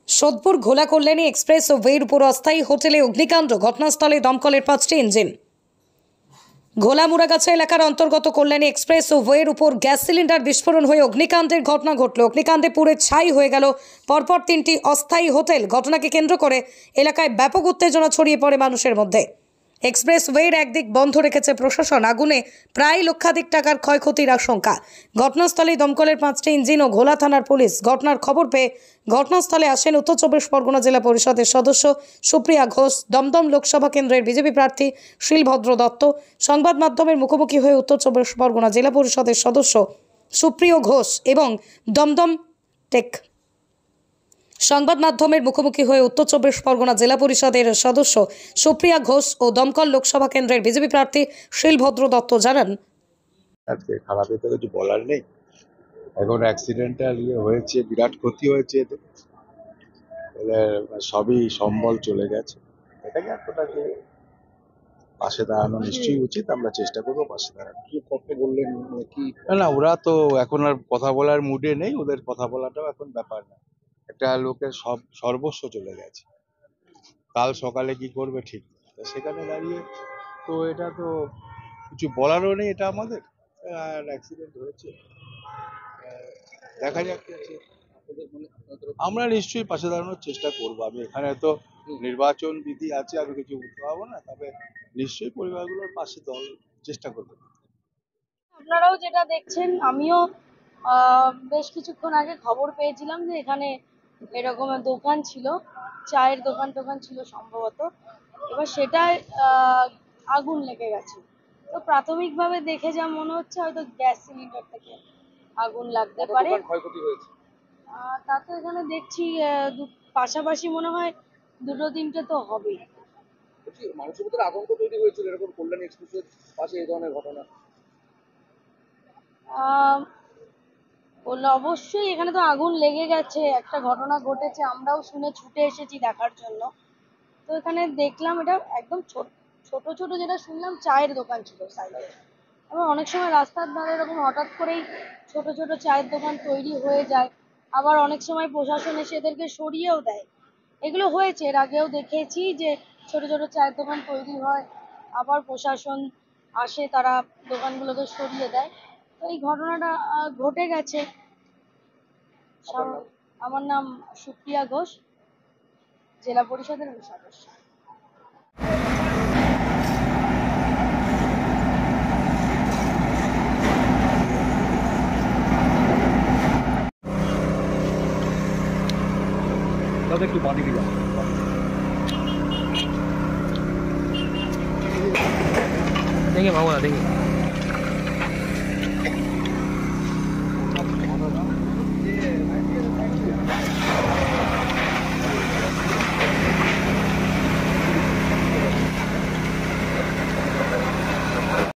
সোদপুর ঘোলা কল্যাণী এক্সপ্রেস ওয়ের উপর অস্থায়ী হোটেলে অগ্নিকাণ্ড, ঘটনাস্থলে দমকলের 5টি ইঞ্জিন। ঘোলা মুড়াগাছা এলাকার অন্তর্গত কল্যাণী এক্সপ্রেস ওয়ের উপর গ্যাস সিলিন্ডার বিস্ফোরণ হয়ে অগ্নিকাণ্ডের ঘটনা ঘটল। অগ্নিকাণ্ডে পুড়ে ছাই হয়ে গেল পরপর 3টি অস্থায়ী হোটেল। ঘটনাকে কেন্দ্র করে এলাকায় ব্যাপক উত্তেজনা ছড়িয়ে পড়ে মানুষের মধ্যে। এক্সপ্রেসওয়ের একদিক বন্ধ রেখেছে প্রশাসন। আগুনে প্রায় লক্ষাধিক টাকার ক্ষয়ক্ষতির আশঙ্কা। ঘটনাস্থলে দমকলের 5টি ইঞ্জিন ও ঘোলা থানার পুলিশ। ঘটনার খবর পেয়ে ঘটনাস্থলে আসেন উত্তর চব্বিশ পরগনা জেলা পরিষদের সদস্য সুপ্রিয়া ঘোষ, দমদম লোকসভা কেন্দ্রের বিজেপি প্রার্থী শিলভদ্র দত্ত। সংবাদ মাধ্যমের মুখোমুখি হয়ে উত্তর চব্বিশ পরগনা জেলা পরিষদের সদস্য সুপ্রিয় ঘোষ এবং দমদম টেক সংবাদ মাধ্যমের মুখোমুখি হয়ে উত্তর চব্বিশ পরগনা জেলা পরিষদের সদস্য সুপ্রিয়া ঘোষ ও দমকল লোকসভা কেন্দ্রের বিজেপি প্রার্থী শিলভদ্র দত্ত জানান, আজকে খারাপে তো কিছু বলার নেই। এখন অ্যাক্সিডেন্টাল হয়েছে, বিরাট ক্ষতি হয়েছে, সবই সম্বল চলে গেছে। এটাকে এতটাকে পাশে দাঁড়ানো নিশ্চয়ই উচিত। আমরা চেষ্টা করবো পাশে দাঁড়ানো। কি কথা বললেন কি? না, ওরা তো এখন আর কথা বলার মুডে নেই। ওদের কথা বলাটাও এখন ব্যাপার না। একটা লোকের সর্বস্ব চলে গেছে, কাল সকালে কি করবে ঠিক নেই। তো সেখানে দাঁড়িয়ে তো এটা তো কিছু বলারও নেই। এটা আমাদের অ্যাক্সিডেন্ট হয়েছে, দেখা যাক কি আছে। আমরা নিশ্চয়ই পাশে দাঁড়ানোর চেষ্টা করবো। আমি এখানে তো নির্বাচন বিধি আছে, আমি কিছু বলতে পারবো না, তবে নিশ্চয়ই পরিবারগুলোর পাশে দল চেষ্টা করবো। আপনারাও যেটা দেখছেন, আমিও বেশ কিছুক্ষণ আগে খবর পেয়েছিলাম যে এখানে এরকম দোকান ছিল, চায়ের দোকান ছিল সম্ভবত। এবার সেটায় আগুন লেগে গেছে। তো প্রাথমিকভাবে দেখে যা মনে হচ্ছে হয়তো গ্যাস সিলিন্ডার থেকে আগুন লাগতে পারে। ক্ষয়ক্ষতি হয়েছে তা তো এখানে দেখছি পাশাপাশি মনে হয় 2-3টে তো হবেই। মানুষের ভিতরে আতঙ্ক তৈরি হয়েছিল এরকম কল্যাণী এক্সপ্রেসের পাশে এই ধরনের ঘটনা। বললো অবশ্যই এখানে তো আগুন লেগে গেছে, একটা ঘটনা ঘটেছে, আমরাও শুনে ছুটে এসেছি দেখার জন্য। তো এখানে দেখলাম এটা একদম ছোট ছোট যেটা শুনলাম চায়ের দোকান ছিল সাইডে। আবার অনেক সময় রাস্তার ধারে এরকম হঠাৎ করেই ছোট ছোট চায়ের দোকান তৈরি হয়ে যায়, আবার অনেক সময় প্রশাসন এসে এদেরকে সরিয়েও দেয়। এগুলো হয়েছে, এর আগেও দেখেছি যে ছোট ছোট চায়ের দোকান তৈরি হয়, আবার প্রশাসন আসে, তারা দোকানগুলোকে সরিয়ে দেয়। তো এই ঘটনাটা ঘটে গেছে। আমার নাম সুপ্রিয়া ঘোষ, জেলা পরিষদের আমি সদস্য। একটু পানি দিলাম দেখে ভাবো না দেখি